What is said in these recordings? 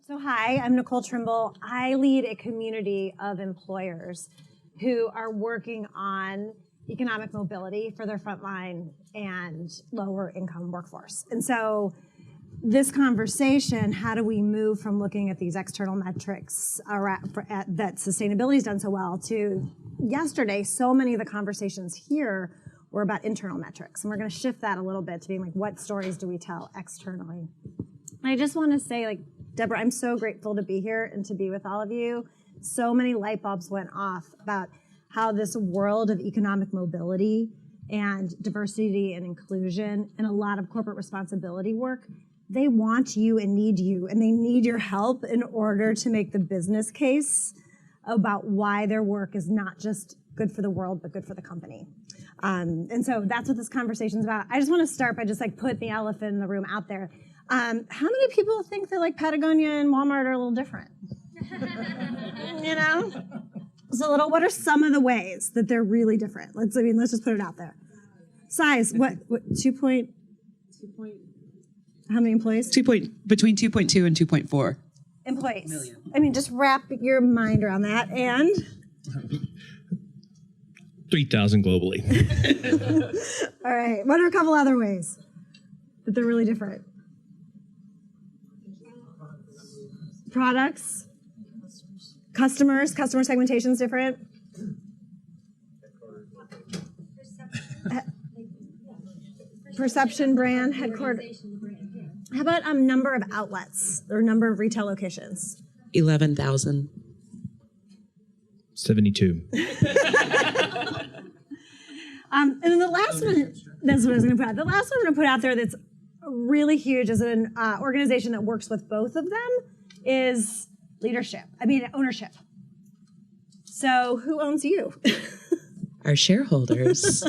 So hi, I'm Nicole Trimble. I lead a community of employers who are working on economic mobility for their frontline and lower income workforce. And so this conversation, how do we move from looking at these external metrics that sustainability's done so well to yesterday, so many of the conversations here were about internal metrics. And we're gonna shift that a little bit to being like, what stories do we tell externally? And I just wanna say, like, Deborah, I'm so grateful to be here and to be with all of you. So many light bulbs went off about how this world of economic mobility and diversity and inclusion and a lot of corporate responsibility work, they want you and they need your help in order to make the business case about why their work is not just good for the world, but good for the company. And so that's what this conversation's about. I just want to start by just like putting the elephant in the room out there. How many people think that like Patagonia and Walmart are a little different? You know? So what are some of the ways that they're really different? Let's just put it out there. Size, what 2 point, how many employees? Between 2.2 and 2.4. Employees. Million. I mean, just wrap your mind around that. And? 3,000 globally. All right, what are a couple other ways that they're really different? Products, customer segmentation is different. Perception, brand, headquarters. How about number of outlets or number of retail locations? 11,000. 72. And then the last one, that's what I was going to put out. The last one I'm going to put out there that's really huge as an organization that works with both of them is ownership. So who owns you? Our shareholders.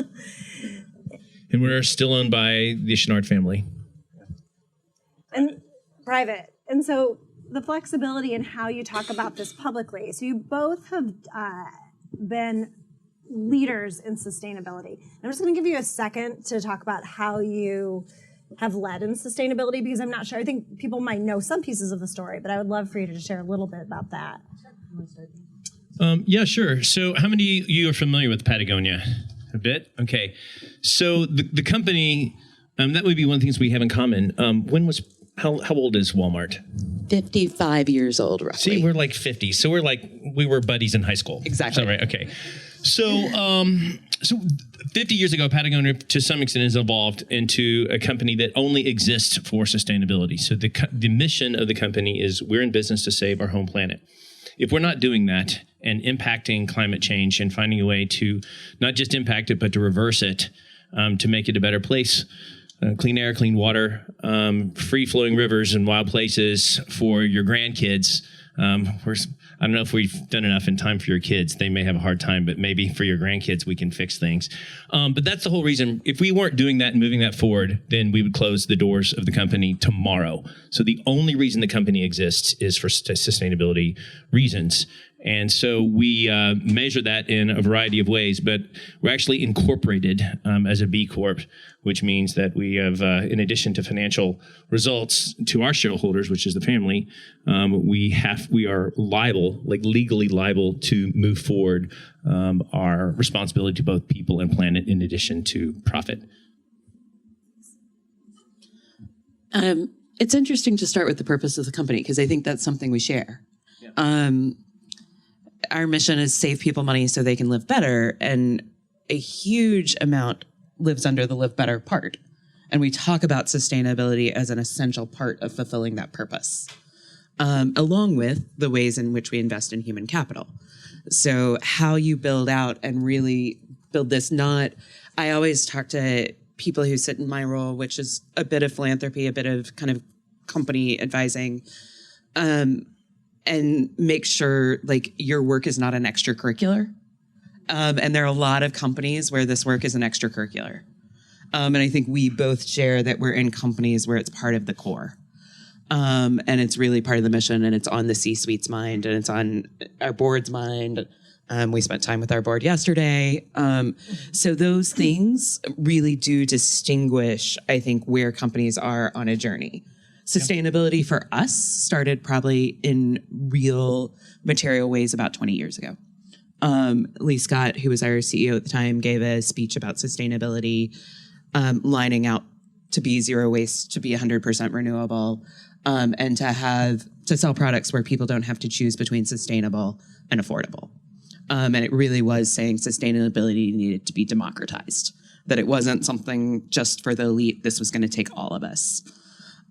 And we're still owned by the Chenard family. And private. And so the flexibility in how you talk about this publicly. So you both have been leaders in sustainability. I'm just going to give you a second to talk about how you have led in sustainability, because I'm not sure. I think people might know some pieces of the story, but I would love for you to share a little bit about that. Yeah, sure. So how many of you are familiar with Patagonia? A bit? Okay. So the company, that would be one of the things we have in common. How old is Walmart? 55 years old, roughly. See, we're like 50. So we were buddies in high school. Exactly. Is that right? Okay. So 50 years ago, Patagonia, to some extent, has evolved into a company that only exists for sustainability. So the mission of the company is we're in business to save our home planet. If we're not doing that and impacting climate change and finding a way to not just impact it, but to reverse it, to make it a better place, clean air, clean water, free-flowing rivers and wild places for your grandkids. I don't know if we've done enough in time for your kids. They may have a hard time, but maybe for your grandkids, we can fix things. But that's the whole reason. If we weren't doing that and moving that forward, then we would close the doors of the company tomorrow. So the only reason the company exists is for sustainability reasons. And so we measure that in a variety of ways, but we're actually incorporated as a B Corp, which means that we have, in addition to financial results to our shareholders, which is the family, we are liable, like legally liable, to move forward our responsibility to both people and planet in addition to profit. It's interesting to start with the purpose of the company, because I think that's something we share. Yeah. Our mission is save people money so they can live better, and a huge amount lives under the live better part. And we talk about sustainability as an essential part of fulfilling that purpose, along with the ways in which we invest in human capital. So how you build out and really build this, I always talk to people who sit in my role, which is a bit of philanthropy, a bit of kind of company advising, and make sure like your work is not an extracurricular. And there are a lot of companies where this work is an extracurricular. And I think we both share that we're in companies where it's part of the core. And it's really part of the mission, and it's on the C-suite's mind, and it's on our board's mind. We spent time with our board yesterday. So those things really do distinguish, I think, where companies are on a journey. Sustainability for us started probably in real material ways about 20 years ago. Lee Scott, who was our CEO at the time, gave a speech about sustainability, lining out to be zero waste, to be 100% renewable, and to sell products where people don't have to choose between sustainable and affordable. And it really was saying sustainability needed to be democratized, that it wasn't something just for the elite. This was going to take all of us.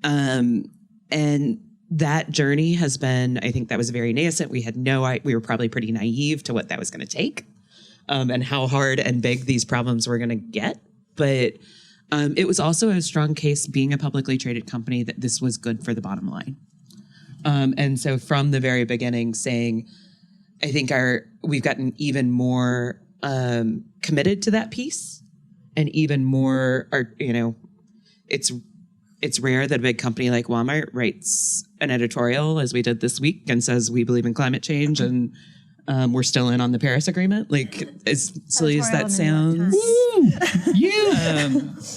And that journey has been, I think that was very nascent. We were probably pretty naive to what that was going to take, and how hard and big these problems were going to get. But it was also a strong case, being a publicly traded company, that this was good for the bottom line. And so from the very beginning, saying, I think we've gotten even more committed to that piece, and even more, it's rare that a big company like Walmart writes an editorial, as we did this week, and says we believe in climate change and we're still in on the Paris Agreement. Like, as silly as that sounds,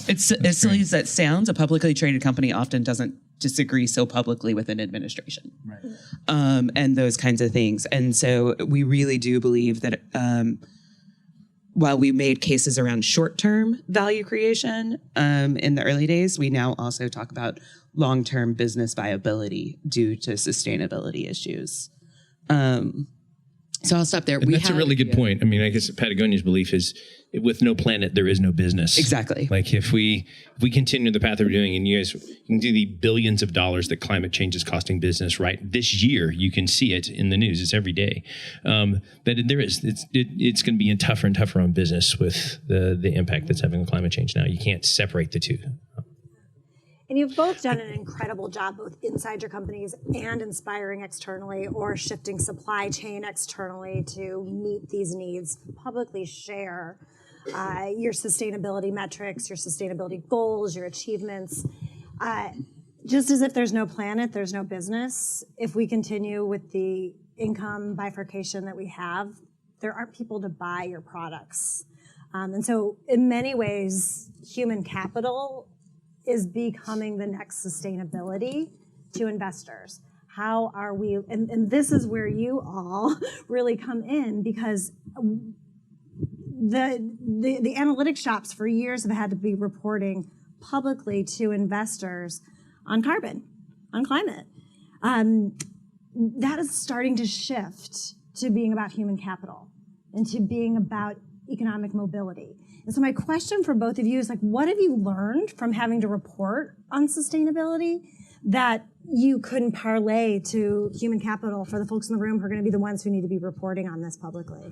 as silly as that sounds, a publicly traded company often doesn't disagree so publicly with an administration, right? And those kinds of things. And so we really do believe that while we made cases around short-term value creation in the early days, we now also talk about long-term business viability due to sustainability issues. So I'll stop there. And that's a really good point. I mean, I guess Patagonia's belief is, with no planet, there is no business. Exactly. Like, if we continue the path we're doing, and you guys can do the billions of dollars that climate change is costing business right this year, you can see it in the news. It's every day. That there is, it's going to be tougher and tougher on business with the impact that's having on climate change now. You can't separate the two. And you've both done an incredible job, both inside your companies and inspiring externally, or shifting supply chain externally to meet these needs. Publicly share your sustainability metrics, your sustainability goals, your achievements. Just as if there's no planet, there's no business. If we continue with the income bifurcation that we have, there aren't people to buy your products. And so in many ways, human capital is becoming the next sustainability to investors. How are we, and this is where you all really come in, because the analytics shops for years have had to be reporting publicly to investors on carbon, on climate. That is starting to shift to being about human capital and to being about economic mobility. And so my question for both of you is, like, what have you learned from having to report on sustainability that you couldn't parlay to human capital for the folks in the room who are going to be the ones who need to be reporting on this publicly?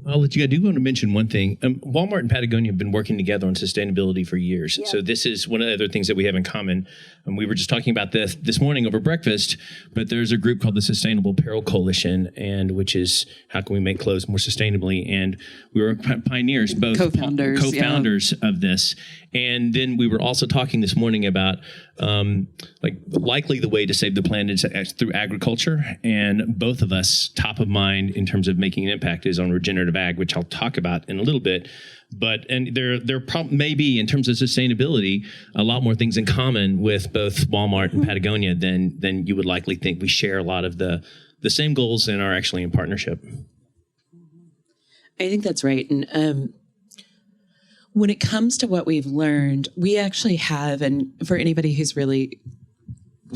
I'll let you go. I do want to mention one thing. Walmart and Patagonia have been working together on sustainability for years. Yep. So this is one of the other things that we have in common. We were just talking about this morning over breakfast, but there's a group called the Sustainable Apparel Coalition, and which is, how can we make clothes more sustainably? And we were pioneers, both co-founders of this. And then we were also talking this morning about likely the way to save the planet is through agriculture. And both of us, top of mind in terms of making an impact, is on regenerative ag, which I'll talk about in a little bit. And there may be, in terms of sustainability, a lot more things in common with both Walmart and Patagonia than you would likely think. We share a lot of the same goals and are actually in partnership. I think that's right. And when it comes to what we've learned, we actually have, and for anybody who's really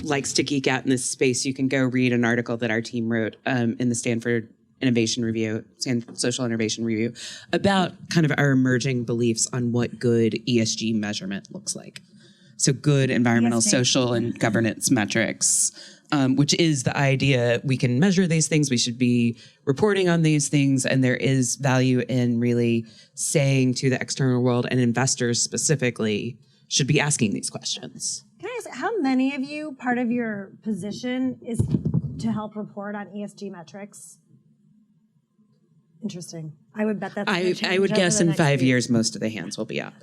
likes to geek out in this space, you can go read an article that our team wrote in the Stanford Social Innovation Review, about kind of our emerging beliefs on what good ESG measurement looks like. So good environmental, social, and governance metrics, which is the idea we can measure these things, we should be reporting on these things, and there is value in really saying to the external world, and investors specifically should be asking these questions. Can I ask, how many of you, part of your position is to help report on ESG metrics? Interesting. I would bet that's I would guess in 5 years, most of the hands will be up.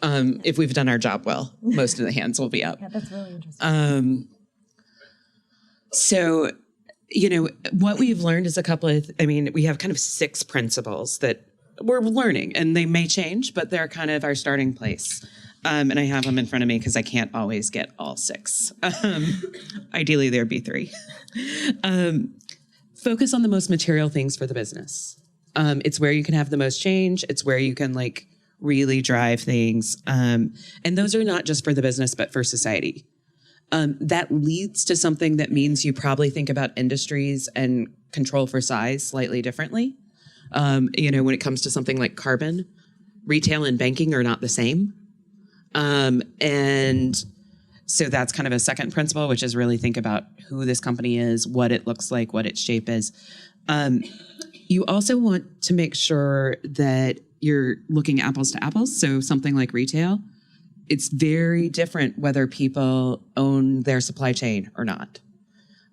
If we've done our job well, most of the hands will be up. Yeah, that's really interesting. So, what we've learned is we have kind of 6 principles that we're learning, and they may change, but they're kind of our starting place. And I have them in front of me because I can't always get all 6. Ideally, there'd be 3. Focus on the most material things for the business. It's where you can have the most change. It's where you can like really drive things. And those are not just for the business, but for society. That leads to something that means you probably think about industries and control for size slightly differently. When it comes to something like carbon, retail and banking are not the same. And so that's kind of a second principle, which is really think about who this company is, what it looks like, what its shape is. You also want to make sure that you're looking apples to apples. So something like retail, it's very different whether people own their supply chain or not.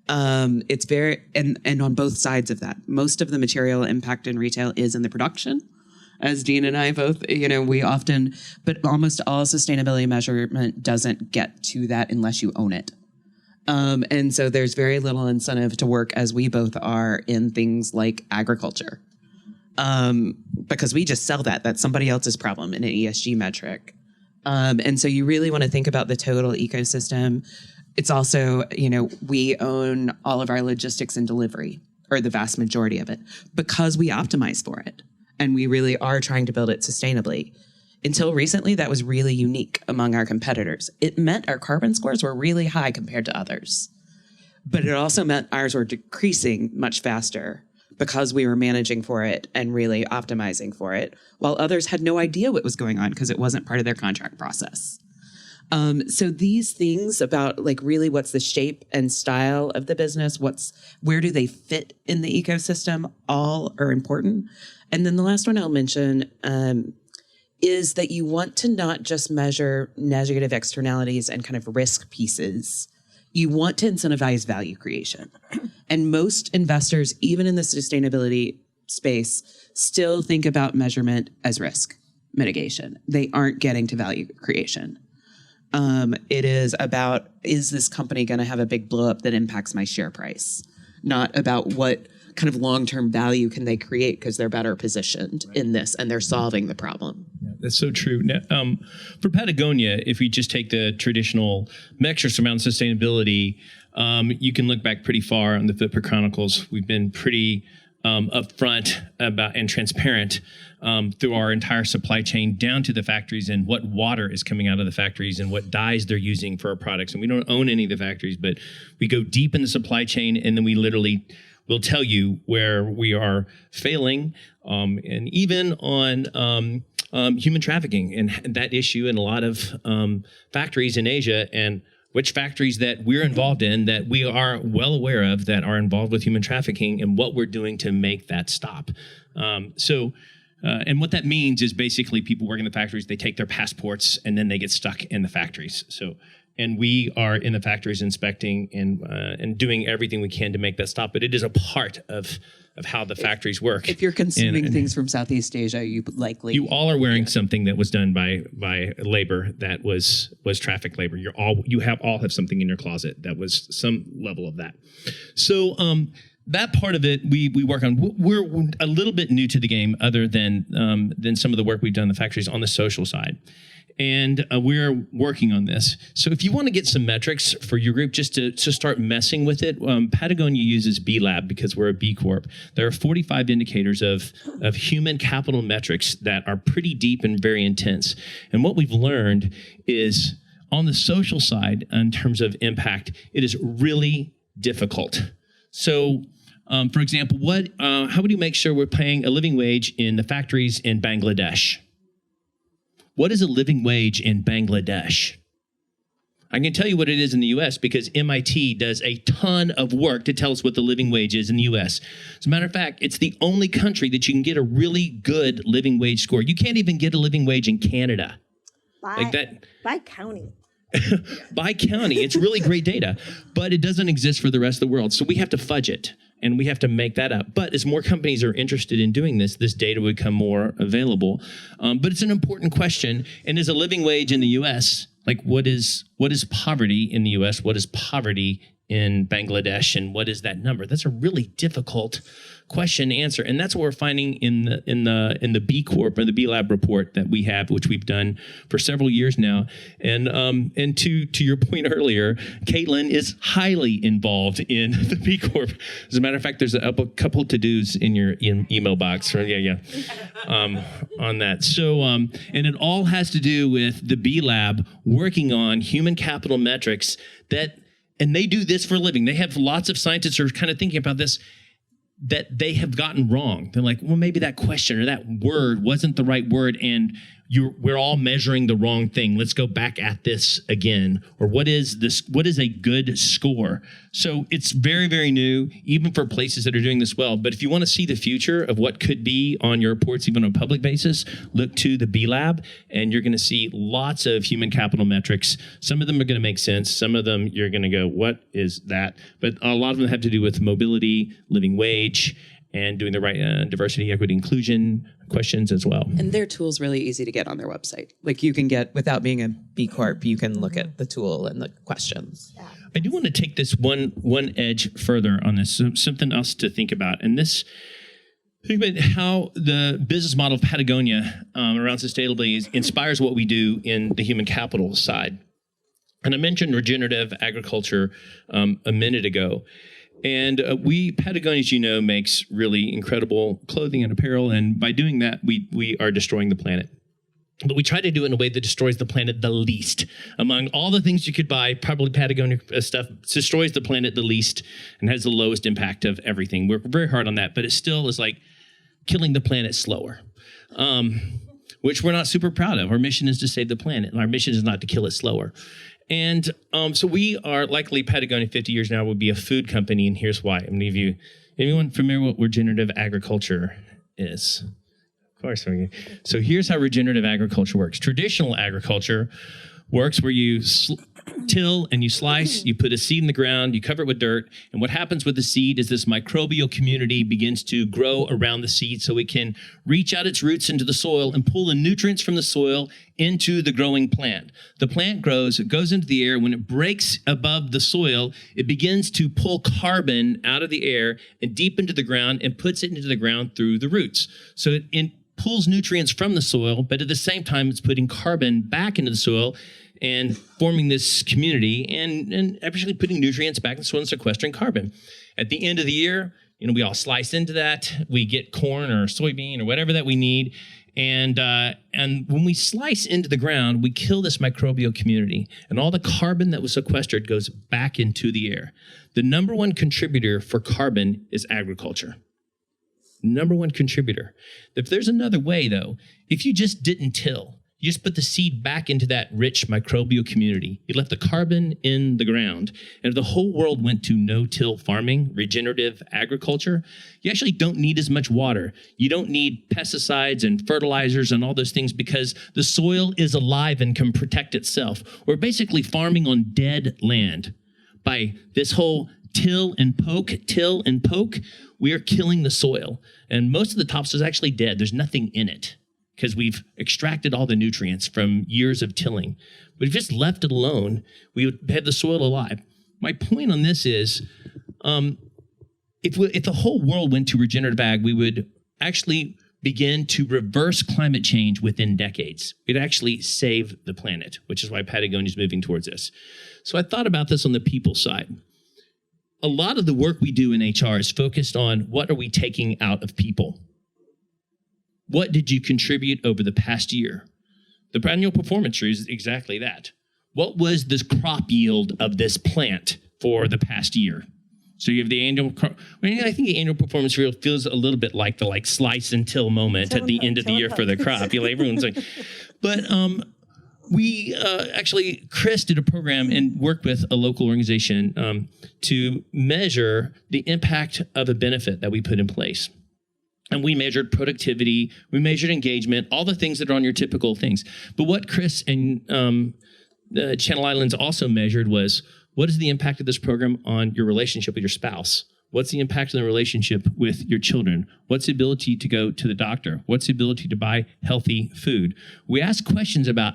It's very, and on both sides of that, most of the material impact in retail is in the production. As Dean and I both, we often, but almost all sustainability measurement doesn't get to that unless you own it. And so there's very little incentive to work as we both are in things like agriculture. Because we just sell that. That's somebody else's problem in an ESG metric. And so you really want to think about the total ecosystem. It's also, we own all of our logistics and delivery, or the vast majority of it, because we optimize for it. And we really are trying to build it sustainably. Until recently, that was really unique among our competitors. It meant our carbon scores were really high compared to others. But it also meant ours were decreasing much faster because we were managing for it and really optimizing for it, while others had no idea what was going on because it wasn't part of their contract process. So these things about like really what's the shape and style of the business, where do they fit in the ecosystem, all are important. And then the last one I'll mention is that you want to not just measure negative externalities and kind of risk pieces. You want to incentivize value creation. And most investors, even in the sustainability space, still think about measurement as risk mitigation. They aren't getting to value creation. It is about, is this company going to have a big blow up that impacts my share price? Not about what kind of long-term value can they create because they're better positioned in this and they're solving the problem. Yeah, that's so true. Now, for Patagonia, if we just take the traditional metrics around sustainability, you can look back pretty far on the Footprint Chronicles. We've been pretty upfront about and transparent through our entire supply chain down to the factories and what water is coming out of the factories and what dyes they're using for our products. And we don't own any of the factories, but we go deep in the supply chain and then we literally will tell you where we are failing, and even on human trafficking and that issue in a lot of factories in Asia, and which factories that we're involved in that we are well aware of that are involved with human trafficking and what we're doing to make that stop. And what that means is basically people working in the factories, they take their passports and then they get stuck in the factories. And we are in the factories inspecting and doing everything we can to make that stop. But it is a part of how the factories work. If you're consuming things from Southeast Asia, you all are wearing something that was done by labor that was traffic labor. You all have something in your closet that was some level of that. So that part of it we work on. We're a little bit new to the game, other than some of the work we've done in the factories on the social side. And we're working on this. So if you want to get some metrics for your group just to start messing with it, Patagonia uses B Lab because we're a B Corp. There are 45 indicators of human capital metrics that are pretty deep and very intense. And what we've learned is on the social side, in terms of impact, it is really difficult. So for example, how would you make sure we're paying a living wage in the factories in Bangladesh? What is a living wage in Bangladesh? I can tell you what it is in the U.S. because MIT does a ton of work to tell us what the living wage is in the U.S. As a matter of fact, it's the only country that you can get a really good living wage score. You can't even get a living wage in Canada. Like that. By county. By county. It's really great data, but it doesn't exist for the rest of the world. So we have to fudge it. And we have to make that up. But as more companies are interested in doing this data would become more available. But it's an important question. And is a living wage in the U.S., like what is poverty in the U.S.? What is poverty in Bangladesh, and what is that number? That's a really difficult question to answer, and that's what we're finding in the B Corp or the B Lab report that we have, which we've done for several years now. And to your point earlier, Caitlin is highly involved in the B Corp. As a matter of fact, there's a couple to-dos in your email box. On that. So, and it all has to do with the B Lab working on human capital metrics and they do this for a living. They have lots of scientists who are kind of thinking about this that they have gotten wrong. They're like, well, maybe that question or that word wasn't the right word, and we're all measuring the wrong thing. Let's go back at this again. Or what is this? What is a good score? So it's very, very new, even for places that are doing this well. But if you want to see the future of what could be on your reports, even on a public basis, look to the B Lab, and you're going to see lots of human capital metrics. Some of them are going to make sense. Some of them you're going to go, what is that? But a lot of them have to do with mobility, living wage, and doing the right diversity, equity, inclusion questions as well. And their tool's really easy to get on their website. Like you can get, without being a B Corp, you can look at the tool and the questions. Yeah. I do want to take this one edge further on this, something else to think about. And this, think about how the business model of Patagonia around sustainability inspires what we do in the human capital side. And I mentioned regenerative agriculture a minute ago. And Patagonia, as you know, makes really incredible clothing and apparel. And by doing that, we are destroying the planet. But we try to do it in a way that destroys the planet the least. Among all the things you could buy, probably Patagonia stuff destroys the planet the least and has the lowest impact of everything. We're very hard on that, but it still is like killing the planet slower, which we're not super proud of. Our mission is to save the planet, and our mission is not to kill it slower. And so we are likely Patagonia 50 years now would be a food company, and here's why. I'm going to give you, anyone familiar with what regenerative agriculture is? Of course. So here's how regenerative agriculture works. Traditional agriculture works where you till and you slice, you put a seed in the ground, you cover it with dirt, and what happens with the seed is this microbial community begins to grow around the seed so it can reach out its roots into the soil and pull the nutrients from the soil into the growing plant. The plant grows, it goes into the air. When it breaks above the soil, it begins to pull carbon out of the air and deep into the ground and puts it into the ground through the roots. So it pulls nutrients from the soil, but at the same time, it's putting carbon back into the soil and forming this community and actually putting nutrients back in the soil and sequestering carbon. At the end of the year, we all slice into that. We get corn or soybean or whatever that we need. And when we slice into the ground, we kill this microbial community. And all the carbon that was sequestered goes back into the air. The number one contributor for carbon is agriculture. Number one contributor. If there's another way, though, if you just didn't till, you just put the seed back into that rich microbial community. You left the carbon in the ground. And if the whole world went to no-till farming, regenerative agriculture, you actually don't need as much water. You don't need pesticides and fertilizers and all those things because the soil is alive and can protect itself. We're basically farming on dead land. By this whole till and poke, we are killing the soil. And most of the topsoil is actually dead. There's nothing in it, because we've extracted all the nutrients from years of tilling. But if just left it alone, we would have the soil alive. My point on this is, if the whole world went to regenerative ag, we would actually begin to reverse climate change within decades. We'd actually save the planet, which is why Patagonia is moving towards this. So I thought about this on the people side. A lot of the work we do in HR is focused on what are we taking out of people. What did you contribute over the past year? The annual performance review is exactly that. What was the crop yield of this plant for the past year? So you have the annual, I think the annual performance review feels a little bit like the slice and till moment at the end of the year for the crop. Everyone's like, but we actually, Chris did a program and worked with a local organization to measure the impact of a benefit that we put in place. And we measured productivity, we measured engagement, all the things that are on your typical things. But what Chris and Channel Islands also measured was, what is the impact of this program on your relationship with your spouse? What's the impact on the relationship with your children? What's the ability to go to the doctor? What's the ability to buy healthy food? We ask questions about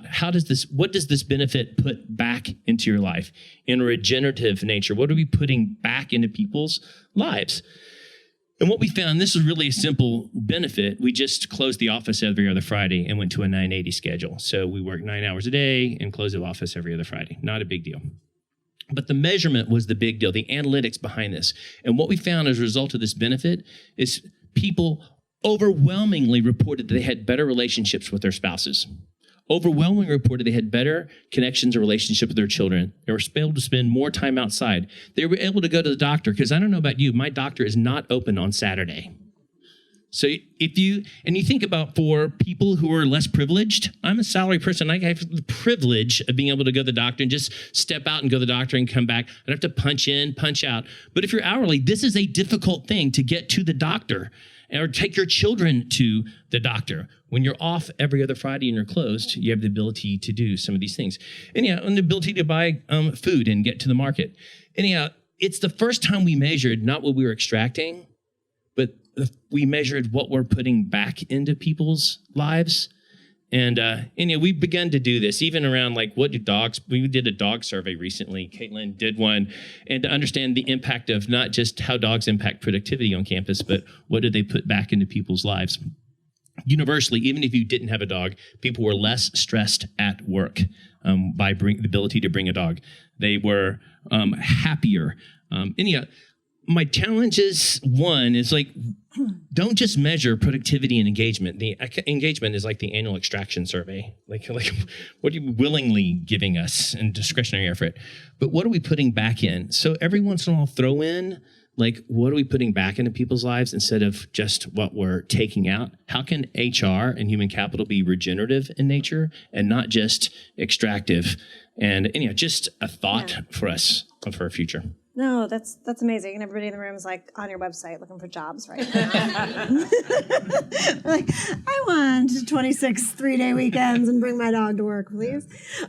what does this benefit put back into your life in a regenerative nature? What are we putting back into people's lives? And what we found, this is really a simple benefit. We just closed the office every other Friday and went to a 980 schedule. So we work 9 hours a day and close the office every other Friday. Not a big deal. But the measurement was the big deal, the analytics behind this. And what we found as a result of this benefit is people overwhelmingly reported that they had better relationships with their spouses. Overwhelmingly reported they had better connections or relationship with their children. They were able to spend more time outside. They were able to go to the doctor, because I don't know about you, my doctor is not open on Saturday. So if you think about for people who are less privileged, I'm a salary person. I have the privilege of being able to go to the doctor and just step out and go to the doctor and come back. I don't have to punch in, punch out. But if you're hourly, this is a difficult thing to get to the doctor or take your children to the doctor. When you're off every other Friday and you're closed, you have the ability to do some of these things. And the ability to buy food and get to the market. It's the first time we measured not what we were extracting, but we measured what we're putting back into people's lives. And we've begun to do this even around what do dogs, we did a dog survey recently. Caitlin did one, and to understand the impact of not just how dogs impact productivity on campus, but what do they put back into people's lives. Universally, even if you didn't have a dog, people were less stressed at work by the ability to bring a dog. They were happier. My challenge is, one, is don't just measure productivity and engagement. The engagement is like the annual extraction survey. Like what are you willingly giving us in discretionary effort? But what are we putting back in? So every once in a while, throw in, what are we putting back into people's lives instead of just what we're taking out? How can HR and human capital be regenerative in nature and not just extractive? And just a thought for us of our future. No, that's amazing. And everybody in the room is on your website looking for jobs right now. I want 26 3-day weekends and bring my dog to work, please.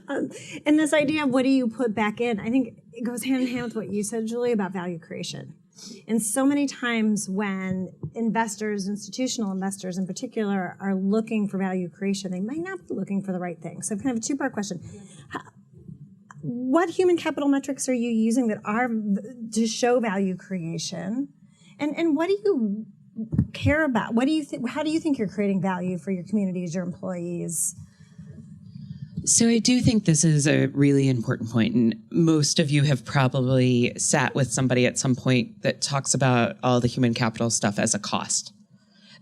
And this idea of what do you put back in, I think it goes hand in hand with what you said, Julie, about value creation. And so many times when investors, institutional investors in particular, are looking for value creation, they might not be looking for the right thing. So kind of a two-part question. What human capital metrics are you using that are to show value creation? And what do you care about? What do you think? How do you think you're creating value for your communities, your employees? So I do think this is a really important point, and most of you have probably sat with somebody at some point that talks about all the human capital stuff as a cost.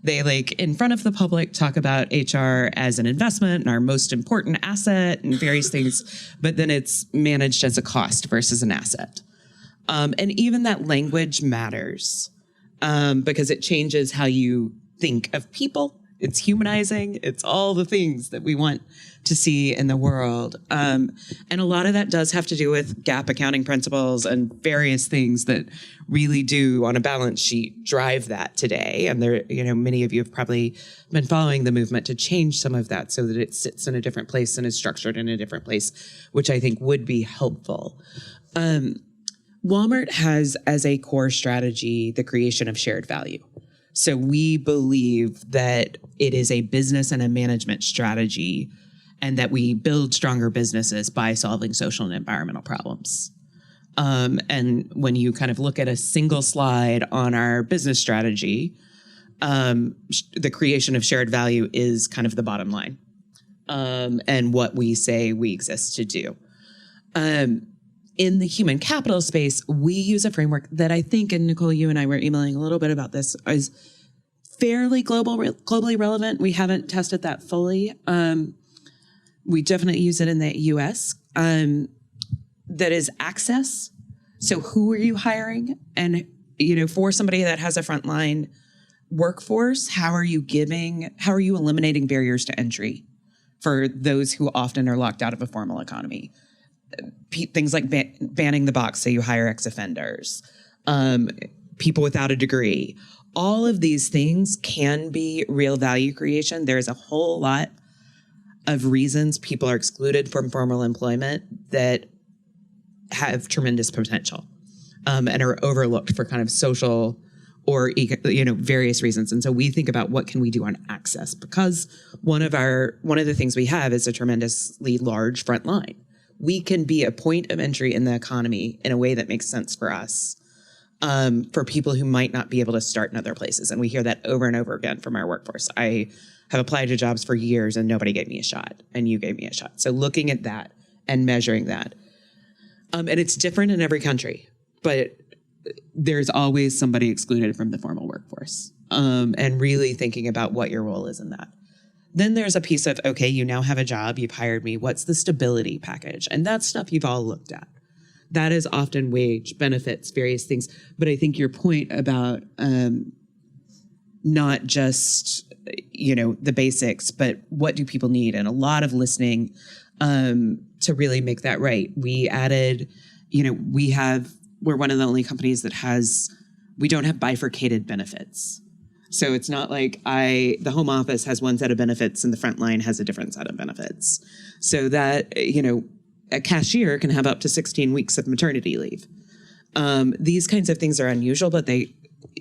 They in front of the public talk about HR as an investment and our most important asset and various things, but then it's managed as a cost versus an asset. And even that language matters because it changes how you think of people. It's humanizing. It's all the things that we want to see in the world. And a lot of that does have to do with GAAP accounting principles and various things that really do on a balance sheet drive that today. And there, many of you have probably been following the movement to change some of that so that it sits in a different place and is structured in a different place, which I think would be helpful. Walmart has as a core strategy the creation of shared value. So we believe that it is a business and a management strategy, and that we build stronger businesses by solving social and environmental problems. And when you kind of look at a single slide on our business strategy, the creation of shared value is kind of the bottom line, and what we say we exist to do. In the human capital space, we use a framework that I think, and Nicole, you and I were emailing a little bit about this, is fairly globally relevant. We haven't tested that fully. We definitely use it in the US. That is access. So who are you hiring? And, for somebody that has a frontline workforce, how are you eliminating barriers to entry for those who often are locked out of a formal economy? Things like banning the box so you hire ex-offenders, people without a degree. All of these things can be real value creation. There's a whole lot of reasons people are excluded from formal employment that have tremendous potential. and are overlooked for kind of social or various reasons. And so we think about what can we do on access, because one of the things we have is a tremendously large front line. We can be a point of entry in the economy in a way that makes sense for us, for people who might not be able to start in other places. And we hear that over and over again from our workforce. I have applied to jobs for years and nobody gave me a shot, and you gave me a shot. So looking at that and measuring that. And it's different in every country, but there's always somebody excluded from the formal workforce, and really thinking about what your role is in that. Then there's a piece of, okay, you now have a job, you've hired me, what's the stability package? And that's stuff you've all looked at. That is often wage, benefits, various things. But I think your point about not just, the basics, but what do people need? And a lot of listening to really make that right. We added, we're one of the only companies that we don't have bifurcated benefits. So it's not like the home office has one set of benefits and the front line has a different set of benefits. So that, a cashier can have up to 16 weeks of maternity leave. These kinds of things are unusual, but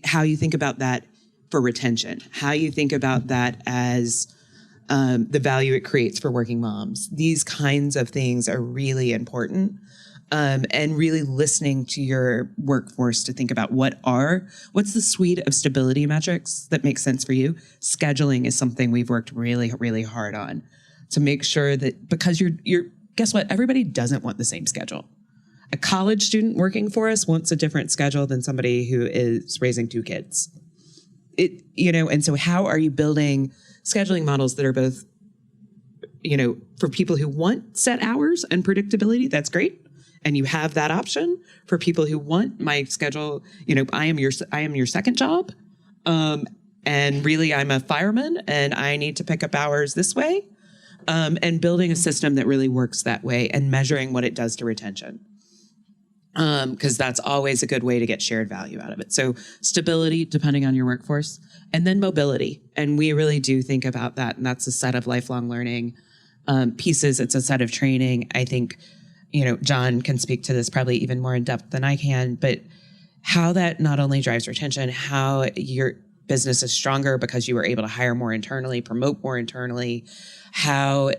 how you think about that for retention, how you think about that as the value it creates for working moms. These kinds of things are really important. And really listening to your workforce to think about what's the suite of stability metrics that make sense for you. Scheduling is something we've worked really, really hard on to make sure that, because guess what? Everybody doesn't want the same schedule. A college student working for us wants a different schedule than somebody who is raising 2 kids. And so how are you building scheduling models that are both, for people who want set hours and predictability, that's great. And you have that option. For people who want my schedule, I am your second job. And really I'm a fireman and I need to pick up hours this way. And building a system that really works that way and measuring what it does to retention. Because that's always a good way to get shared value out of it. So stability, depending on your workforce, and then mobility. And we really do think about that. And that's a set of lifelong learning pieces. It's a set of training. I think, John can speak to this probably even more in depth than I can, but how that not only drives retention, how your business is stronger because you were able to hire more internally, promote more internally, how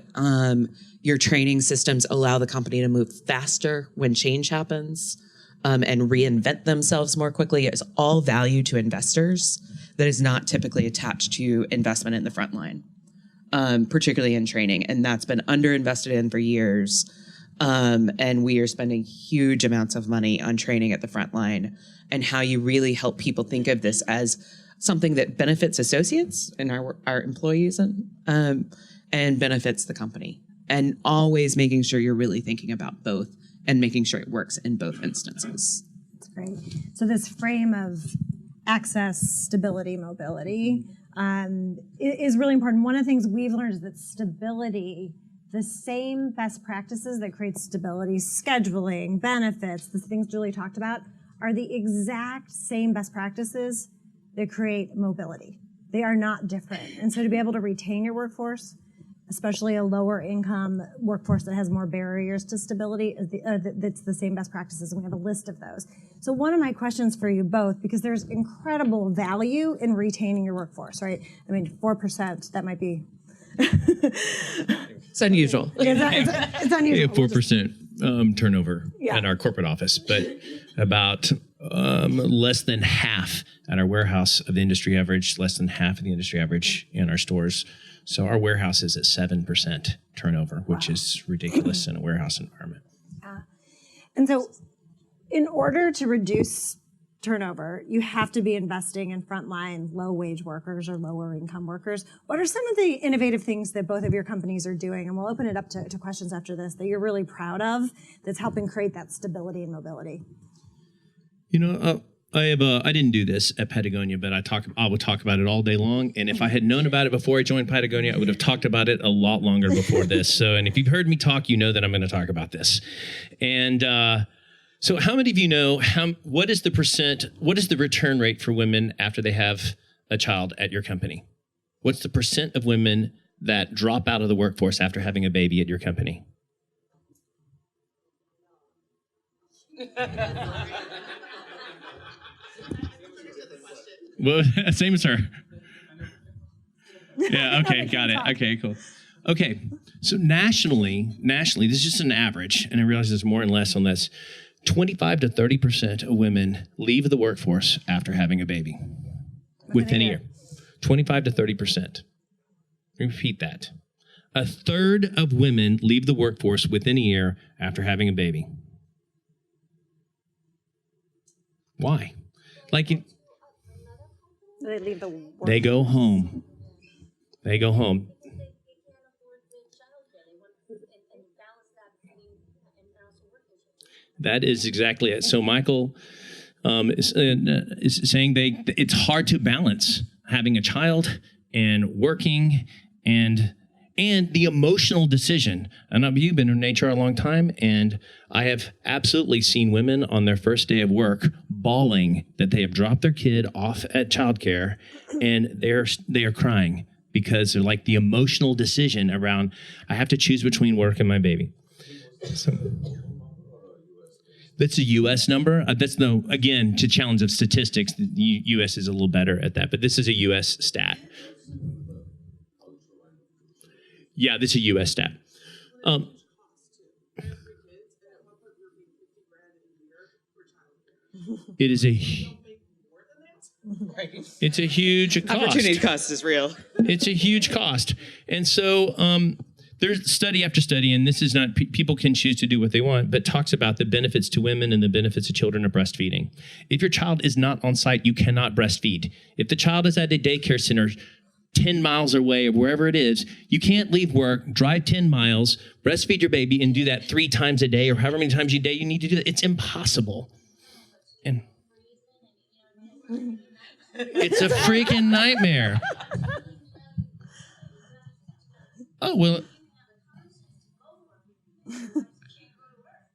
your training systems allow the company to move faster when change happens, and reinvent themselves more quickly, is all value to investors that is not typically attached to investment in the front line, particularly in training. And that's been underinvested in for years. And we are spending huge amounts of money on training at the front line, and how you really help people think of this as something that benefits associates and our employees and benefits the company. And always making sure you're really thinking about both and making sure it works in both instances. That's great. So this frame of access, stability, mobility is really important. One of the things we've learned is that stability, the same best practices that create stability, scheduling, benefits, the things Julie talked about, are the exact same best practices that create mobility. They are not different. And so to be able to retain your workforce, especially a lower income workforce that has more barriers to stability, that's the same best practices, and we have a list of those. So one of my questions for you both, because there's incredible value in retaining your workforce, right? I mean, 4%, that might be... It's unusual. It's unusual. 4% turnover at our corporate office, but about less than half at our warehouse of the industry average, less than half of the industry average in our stores. So our warehouse is at 7% turnover, which is ridiculous in a warehouse environment. And so in order to reduce turnover, you have to be investing in frontline low-wage workers or lower-income workers. What are some of the innovative things that both of your companies are doing, and we'll open it up to questions after this, that you're really proud of that's helping create that stability and mobility? I didn't do this at Patagonia, but I would talk about it all day long. And if I had known about it before I joined Patagonia, I would have talked about it a lot longer before this. And if you've heard me talk, you know that I'm going to talk about this. And so how many of you know what is the return rate for women after they have a child at your company? What's the percent of women that drop out of the workforce after having a baby at your company? Well, same as her. Yeah, okay, got it. Okay, cool. Okay, so nationally, this is just an average, and I realize there's more and less on this. 25 to 30% of women leave the workforce after having a baby within a year. 25 to 30%. Repeat that. A third of women leave the workforce within a year after having a baby. Why? They leave the work. They go home. They go home. That is exactly it. So Michael is saying it's hard to balance having a child and working and the emotional decision. And you've been in HR a long time, and I have absolutely seen women on their first day of work bawling that they have dropped their kid off at childcare, and they are crying because they're like the emotional decision around, I have to choose between work and my baby. So that's a U.S. number. Again, to challenge of statistics, the U.S. is a little better at that, but this is a U.S. stat. Yeah, this is a U.S. stat. It's a huge cost. Opportunity cost is real. It's a huge cost. And so there's study after study, and this is not, people can choose to do what they want, but talks about the benefits to women and the benefits to children of breastfeeding. If your child is not on site, you cannot breastfeed. If the child is at a daycare center 10 miles away or wherever it is, you can't leave work, drive 10 miles, breastfeed your baby, and do that 3 times a day or however many times a day you need to do that. It's impossible. And it's a freaking nightmare. Oh, well,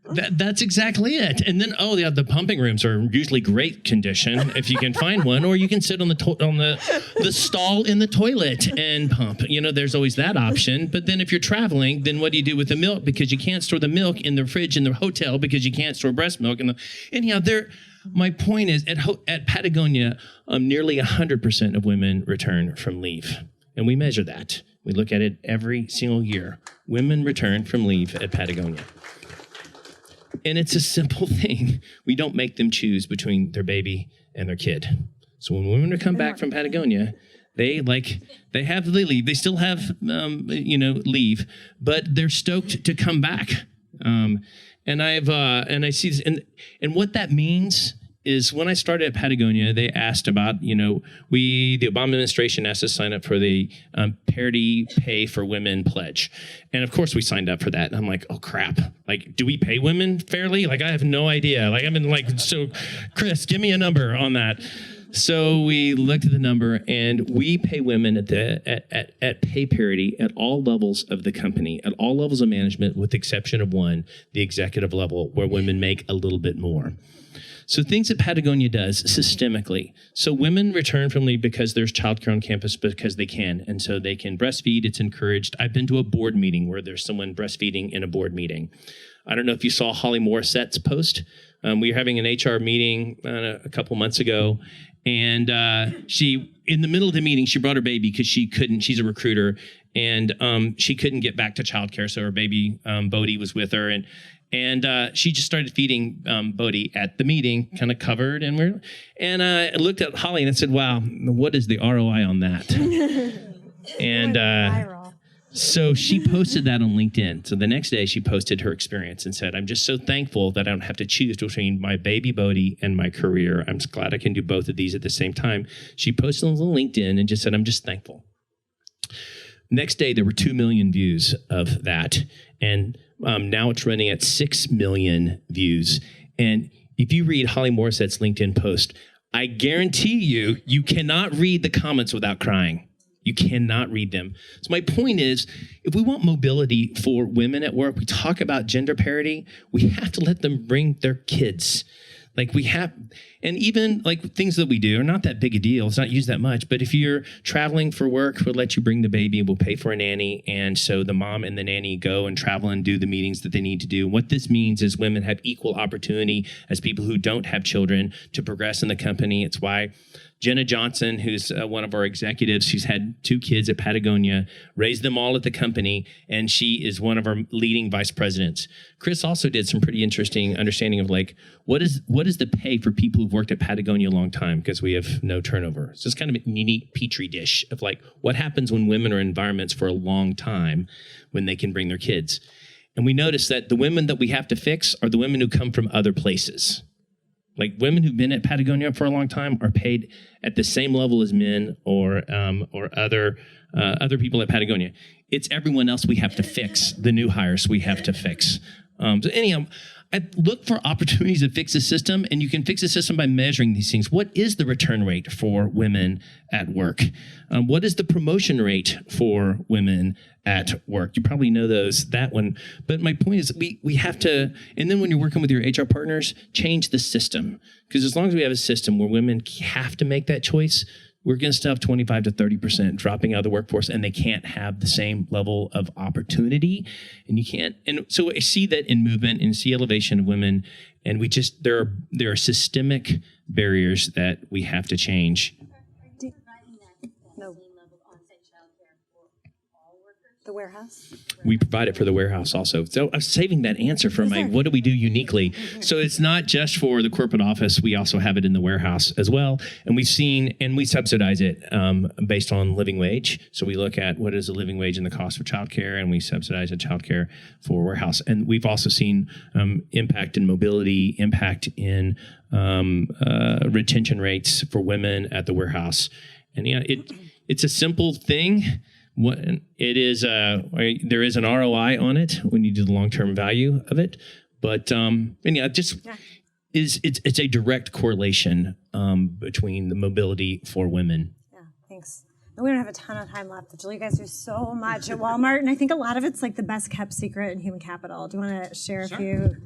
that's exactly it. And then, the pumping rooms are usually great condition if you can find one, or you can sit on the stall in the toilet and pump. There's always that option. But then if you're traveling, then what do you do with the milk? Because you can't store the milk in the fridge in the hotel because you can't store breast milk. My point is, at Patagonia, nearly 100% of women return from leave. And we measure that. We look at it every single year. Women return from leave at Patagonia. And it's a simple thing. We don't make them choose between their baby and their kid. So when women come back from Patagonia, they have the leave. They still have, leave, but they're stoked to come back. And I see this, and what that means is when I started at Patagonia, they asked about, the Obama administration asked us to sign up for the Parity Pay for Women pledge. And of course we signed up for that. And I'm like, oh crap. Do we pay women fairly? I have no idea. I've been so Chris, give me a number on that. So we looked at the number, and we pay women at pay parity at all levels of the company, at all levels of management, with the exception of one, the executive level, where women make a little bit more. So things that Patagonia does systemically. So women return from leave because there's childcare on campus because they can. And so they can breastfeed. It's encouraged. I've been to a board meeting where there's someone breastfeeding in a board meeting. I don't know if you saw Holly Morissette's post. We were having an HR meeting a couple months ago. And she, in the middle of the meeting, she brought her baby because she couldn't, she's a recruiter, and she couldn't get back to childcare. So her baby, Bodhi, was with her. And she just started feeding Bodhi at the meeting, kind of covered. And I looked at Holly and I said, wow, what is the ROI on that? And so she posted that on LinkedIn. So the next day she posted her experience and said, I'm just so thankful that I don't have to choose between my baby Bodhi and my career. I'm just glad I can do both of these at the same time. She posted on LinkedIn and just said, I'm just thankful. Next day, there were 2 million views of that. And now it's running at 6 million views. And if you read Holly Morissette's LinkedIn post, I guarantee you cannot read the comments without crying. You cannot read them. So my point is, if we want mobility for women at work, we talk about gender parity, we have to let them bring their kids. And even things that we do are not that big a deal. It's not used that much. But if you're traveling for work, we'll let you bring the baby. We'll pay for a nanny. And so the mom and the nanny go and travel and do the meetings that they need to do. And what this means is women have equal opportunity as people who don't have children to progress in the company. It's why Jenna Johnson, who's one of our executives, who's had 2 kids at Patagonia, raised them all at the company, and she is one of our leading vice presidents. Chris also did some pretty interesting understanding of like, what is the pay for people who've worked at Patagonia a long time, because we have no turnover. So it's kind of a unique petri dish of like, what happens when women are in environments for a long time when they can bring their kids. And we notice that the women that we have to fix are the women who come from other places. Like women who've been at Patagonia for a long time are paid at the same level as men or other people at Patagonia. It's everyone else we have to fix, the new hires we have to fix. So anyhow, I look for opportunities to fix the system, and you can fix the system by measuring these things. What is the return rate for women at work? What is the promotion rate for women at work? You probably know that one. But my point is we have to, and then when you're working with your HR partners, change the system. Because as long as we have a system where women have to make that choice, we're going to still have 25 to 30% dropping out of the workforce, and they can't have the same level of opportunity. And you can't. And so I see that in movement and see elevation of women. And we just, there are systemic barriers that we have to change. No. The warehouse? We provide it for the warehouse also. So I'm saving that answer for what do we do uniquely? So it's not just for the corporate office. We also have it in the warehouse as well. And we've seen, and we subsidize it based on living wage. So we look at what is the living wage and the cost of childcare, and we subsidize the childcare for warehouse. And we've also seen impact in mobility, impact in retention rates for women at the warehouse. And it's a simple thing. It is there is an ROI on it when you do the long-term value of it, but it's a direct correlation between the mobility for women. Yeah, thanks. And we don't have a ton of time left, but Jill, you guys do so much at Walmart, and I think a lot of it's like the best kept secret in human capital. Do you want to share a few?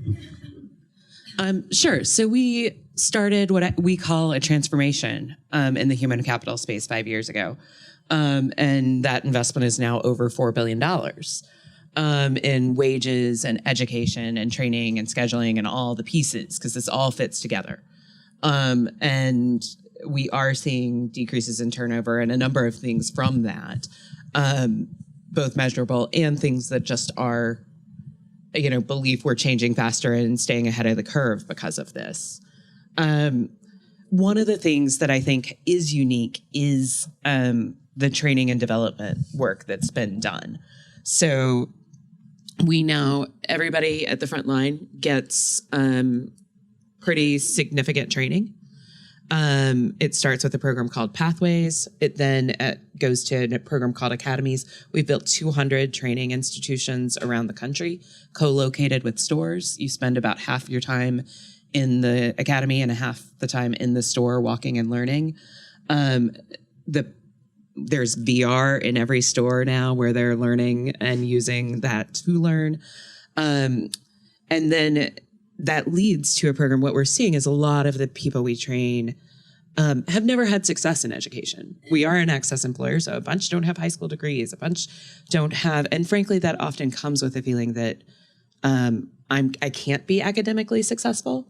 Sure. So we started what we call a transformation in the human capital space 5 years ago. And that investment is now over $4 billion in wages and education and training and scheduling and all the pieces, because this all fits together. And we are seeing decreases in turnover and a number of things from that, both measurable and things that just are, belief we're changing faster and staying ahead of the curve because of this. One of the things that I think is unique is the training and development work that's been done. So we know everybody at the front line gets pretty significant training. It starts with a program called Pathways. It then goes to a program called Academies. We've built 200 training institutions around the country, co-located with stores. You spend about half your time in the academy and half the time in the store walking and learning. There's VR in every store now where they're learning and using that to learn. And then that leads to a program. What we're seeing is a lot of the people we train have never had success in education. We are an access employer, so a bunch don't have high school degrees, a bunch don't have, and frankly, that often comes with a feeling that I can't be academically successful.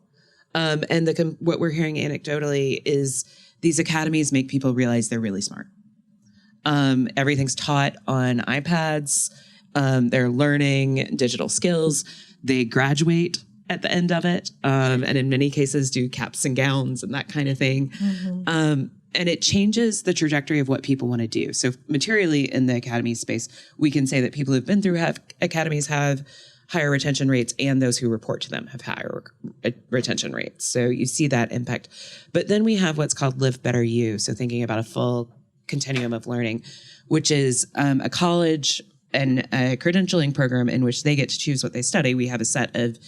And what we're hearing anecdotally is these academies make people realize they're really smart. Everything's taught on iPads. They're learning digital skills. They graduate at the end of it, and in many cases do caps and gowns and that kind of thing. Mm-hmm. And it changes the trajectory of what people want to do. So materially in the academy space, we can say that people who've been through academies have higher retention rates, and those who report to them have higher retention rates. So you see that impact. But then we have what's called Live Better You. So thinking about a full continuum of learning, which is a college and a credentialing program in which they get to choose what they study. We have a set of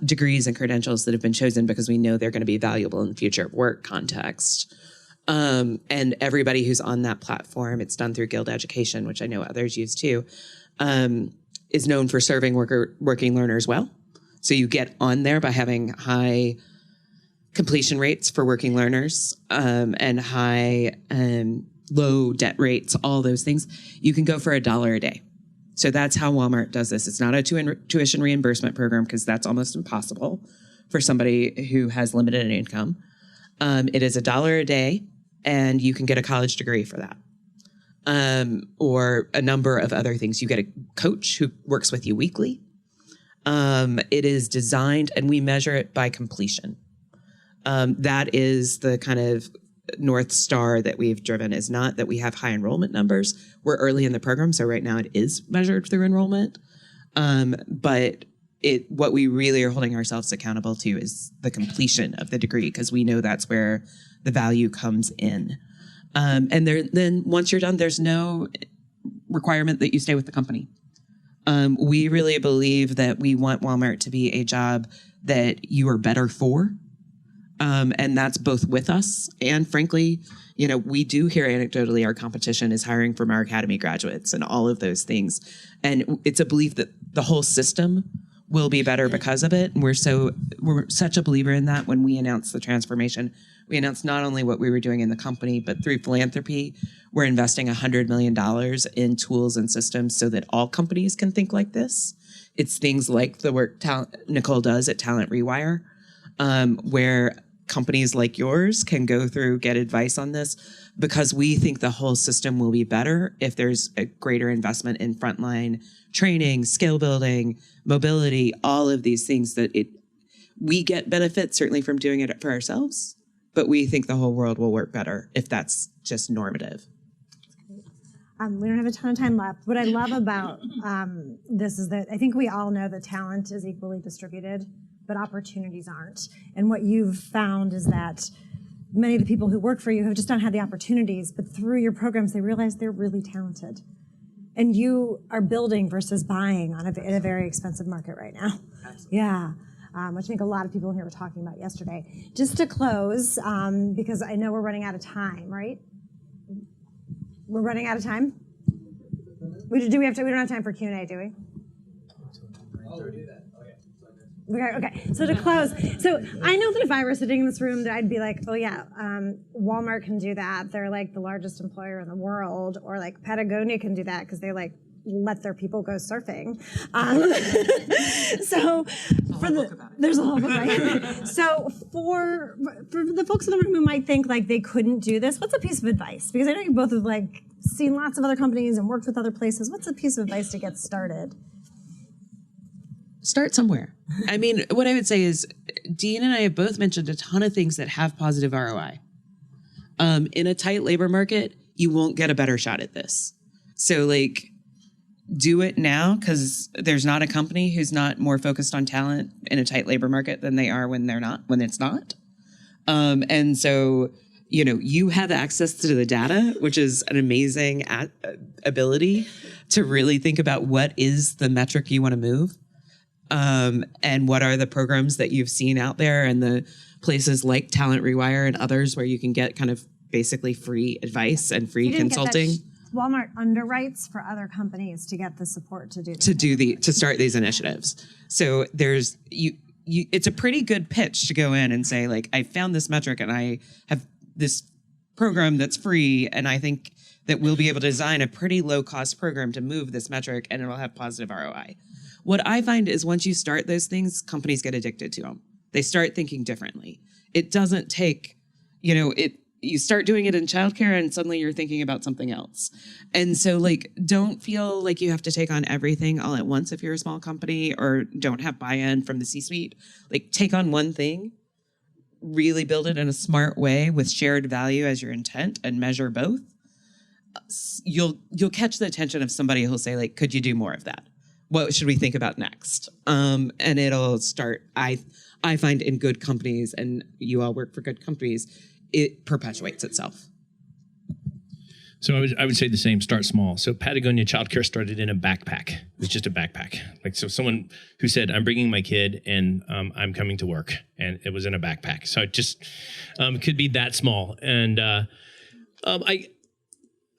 degrees and credentials that have been chosen because we know they're going to be valuable in the future work context. And everybody who's on that platform, it's done through Guild Education, which I know others use too, is known for serving working learners well. So you get on there by having high completion rates for working learners and high low debt rates, all those things. You can go for $1 a day. So that's how Walmart does this. It's not a tuition reimbursement program because that's almost impossible for somebody who has limited income. It is $1 a day, and you can get a college degree for that. Or a number of other things. You get a coach who works with you weekly. It is designed, and we measure it by completion. That is the kind of North Star that we've driven, is not that we have high enrollment numbers. We're early in the program, so right now it is measured through enrollment. But what we really are holding ourselves accountable to is the completion of the degree, because we know that's where the value comes in. And then once you're done, there's no requirement that you stay with the company. We really believe that we want Walmart to be a job that you are better for. And that's both with us and, frankly, we do hear anecdotally our competition is hiring from our academy graduates and all of those things. And it's a belief that the whole system will be better because of it. And we're such a believer in that. When we announced the transformation, we announced not only what we were doing in the company, but through philanthropy, we're investing $100 million in tools and systems so that all companies can think like this. It's things like the work Nicole does at Talent Rewire, where companies like yours can go through, get advice on this, because we think the whole system will be better if there's a greater investment in frontline training, skill building, mobility, all of these things we get benefits certainly from doing it for ourselves, but we think the whole world will work better if that's just normative. We don't have a ton of time left. What I love about this is that I think we all know that talent is equally distributed, but opportunities aren't. And what you've found is that many of the people who work for you have just not had the opportunities, but through your programs, they realize they're really talented. And you are building versus buying in a very expensive market right now. Absolutely. Yeah. Which I think a lot of people in here were talking about yesterday. Just to close, because I know we're running out of time, right? We're running out of time? We don't have time for Q&A, do we? Oh, we do that. Okay, so to close, so I know that if I were sitting in this room, that I'd be like, oh yeah, Walmart can do that. They're like the largest employer in the world. Or like Patagonia can do that because they like let their people go surfing. So there's a whole book about it. So for the folks in the room who might think like they couldn't do this, what's a piece of advice? Because I know you both have like seen lots of other companies and worked with other places. What's a piece of advice to get started? Start somewhere. I mean, what I would say is Dean and I have both mentioned a ton of things that have positive ROI. In a tight labor market, you won't get a better shot at this. So like, do it now, because there's not a company who's not more focused on talent in a tight labor market than they are when it's not. And so, you have access to the data, which is an amazing ability to really think about what is the metric you want to move. And what are the programs that you've seen out there, and the places like Talent Rewire and others where you can get kind of basically free advice and free consulting. Walmart underwrites for other companies to get the support to do to start these initiatives. So there's it's a pretty good pitch to go in and say like, I found this metric and I have this program that's free, and I think that we'll be able to design a pretty low cost program to move this metric, and it'll have positive ROI. What I find is once you start those things, companies get addicted to them. They start thinking differently. It doesn't take, you start doing it in childcare and suddenly you're thinking about something else. And so like, don't feel like you have to take on everything all at once if you're a small company, or don't have buy-in from the C-suite. Like, take on one thing, really build it in a smart way with shared value as your intent, and measure both. You'll catch the attention of somebody who'll say like, could you do more of that? What should we think about next? And it'll start, I find in good companies, and you all work for good companies, it perpetuates itself. So I would say the same, start small. So Patagonia childcare started in a backpack. It was just a backpack. Like, so someone who said, I'm bringing my kid and I'm coming to work, and it was in a backpack. So it just could be that small. And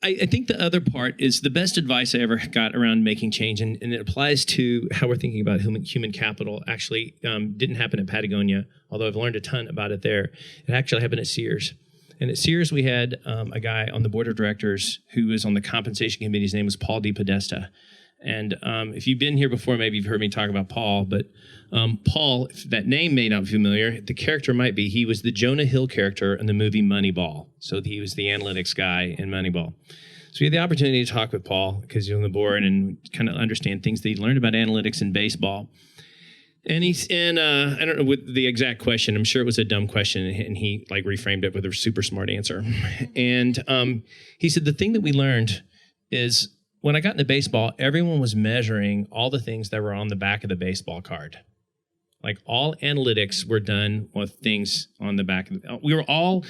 I think the other part is the best advice I ever got around making change, and it applies to how we're thinking about human capital. Actually, didn't happen at Patagonia, although I've learned a ton about it there. It actually happened at Sears. And at Sears, we had a guy on the board of directors who was on the compensation committee. His name was Paul DePodesta. And if you've been here before, maybe you've heard me talk about Paul. But Paul, if that name may not be familiar, the character might be. He was the Jonah Hill character in the movie Moneyball. So he was the analytics guy in Moneyball. So we had the opportunity to talk with Paul because he's on the board and kind of understand things that he learned about analytics in baseball. And I don't know what the exact question. I'm sure it was a dumb question, and he like reframed it with a super smart answer. And he said the thing that we learned is when I got into baseball, everyone was measuring all the things that were on the back of the baseball card. Like all analytics were done with things on the back. We were all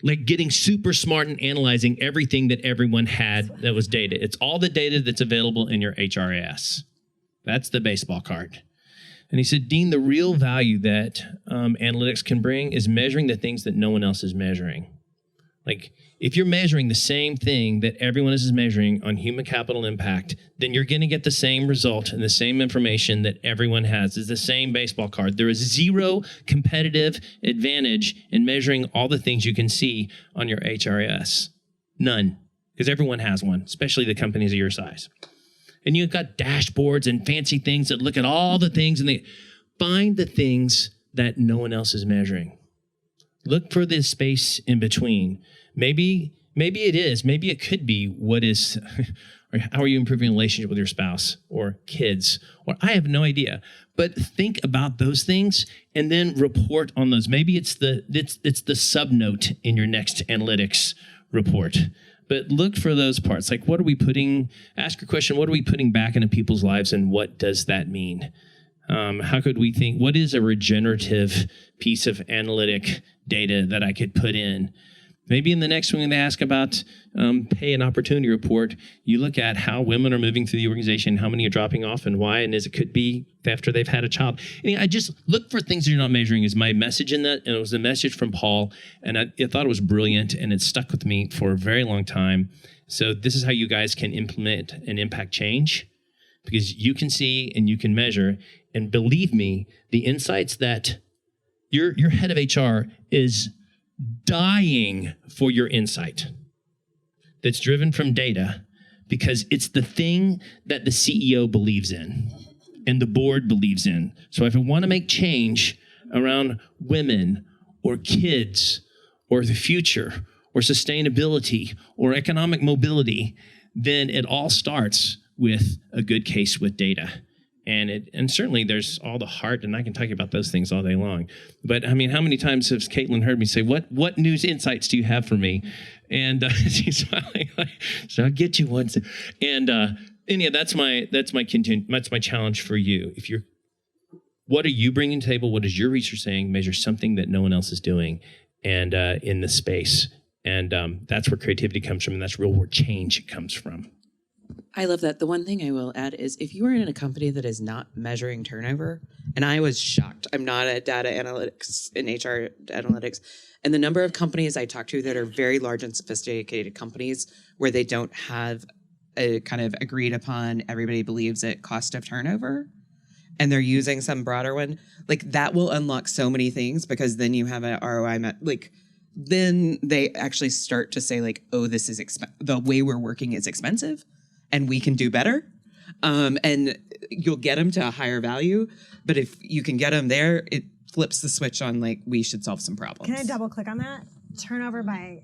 like getting super smart and analyzing everything that everyone had that was data. It's all the data that's available in your HRIS. That's the baseball card. And he said, Dean, the real value that analytics can bring is measuring the things that no one else is measuring. Like, if you're measuring the same thing that everyone else is measuring on human capital impact, then you're going to get the same result and the same information that everyone has. It's the same baseball card. There is zero competitive advantage in measuring all the things you can see on your HRIS. None, because everyone has one, especially the companies of your size. And you've got dashboards and fancy things that look at all the things and they find the things that no one else is measuring. Look for the space in between. Maybe it is. Maybe it could be what is, or how are you improving a relationship with your spouse or kids? Or I have no idea. But think about those things and then report on those. Maybe it's the subnote in your next analytics report. But look for those parts. Like, ask your question, what are we putting back into people's lives and what does that mean? How could we think, what is a regenerative piece of analytic data that I could put in? Maybe in the next one they ask about pay and opportunity report, you look at how women are moving through the organization, how many are dropping off and why, and as it could be after they've had a child. And I just look for things that you're not measuring is my message in that, and it was a message from Paul, and I thought it was brilliant, and it stuck with me for a very long time. So this is how you guys can implement and impact change, because you can see and you can measure, and believe me, the insights that your head of HR is dying for your insight that's driven from data, because it's the thing that the CEO believes in and the board believes in. So if I want to make change around women or kids or the future or sustainability or economic mobility, then it all starts with a good case with data. And certainly there's all the heart, and I can talk about those things all day long. But I mean, how many times has Caitlin heard me say, "What news insights do you have for me?" And she's smiling like, "So I'll get you one." And yeah, that's my challenge for you. What are you bringing to the table? What is your research saying? Measure something that no one else is doing, and in the space, and that's where creativity comes from, and that's real where change comes from. I love that. The one thing I will add is if you are in a company that is not measuring turnover, and I was shocked. I'm not a data analytics in HR analytics. And the number of companies I talk to that are very large and sophisticated companies where they don't have a kind of agreed upon, everybody believes it, cost of turnover, and they're using some broader one, like that will unlock so many things, because then you have an ROI, then they actually start to say like, oh, this is the way we're working is expensive. And we can do better, and you'll get them to a higher value. But if you can get them there, it flips the switch on like we should solve some problems. Can I double click on that? Turnover by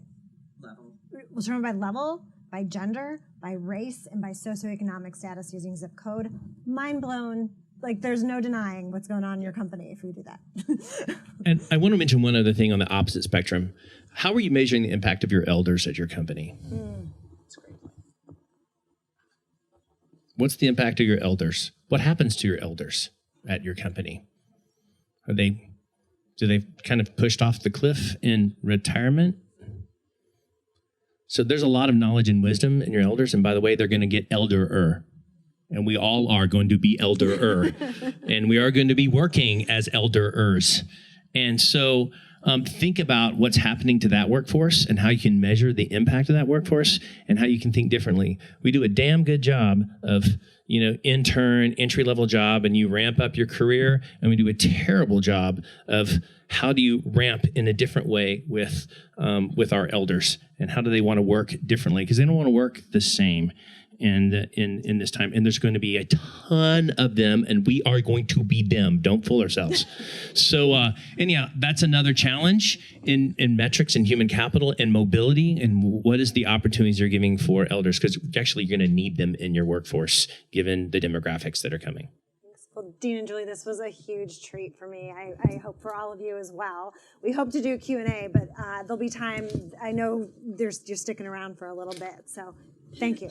level. Well, turnover by level, by gender, by race, and by socioeconomic status using zip code. Mind blown. Like there's no denying what's going on in your company if we do that. And I want to mention one other thing on the opposite spectrum. How are you measuring the impact of your elders at your company? What's the impact of your elders? What happens to your elders at your company? Do they kind of pushed off the cliff in retirement? So there's a lot of knowledge and wisdom in your elders. And by the way, they're going to get elder-er. And we all are going to be elder-er. And we are going to be working as elder-ers. And so think about what's happening to that workforce and how you can measure the impact of that workforce and how you can think differently. We do a damn good job of, intern, entry-level job, and you ramp up your career. And we do a terrible job of how do you ramp in a different way with our elders, and how do they want to work differently? Because they don't want to work the same. in this time, and there's going to be a ton of them, and we are going to be them. Don't fool ourselves. So anyhow, that's another challenge in metrics and human capital and mobility, and what is the opportunities you're giving for elders, because actually you're going to need them in your workforce given the demographics that are coming. Well, Dean and Julie, this was a huge treat for me. I hope for all of you as well. We hope to do Q&A, but there'll be time. I know you're sticking around for a little bit, so thank you.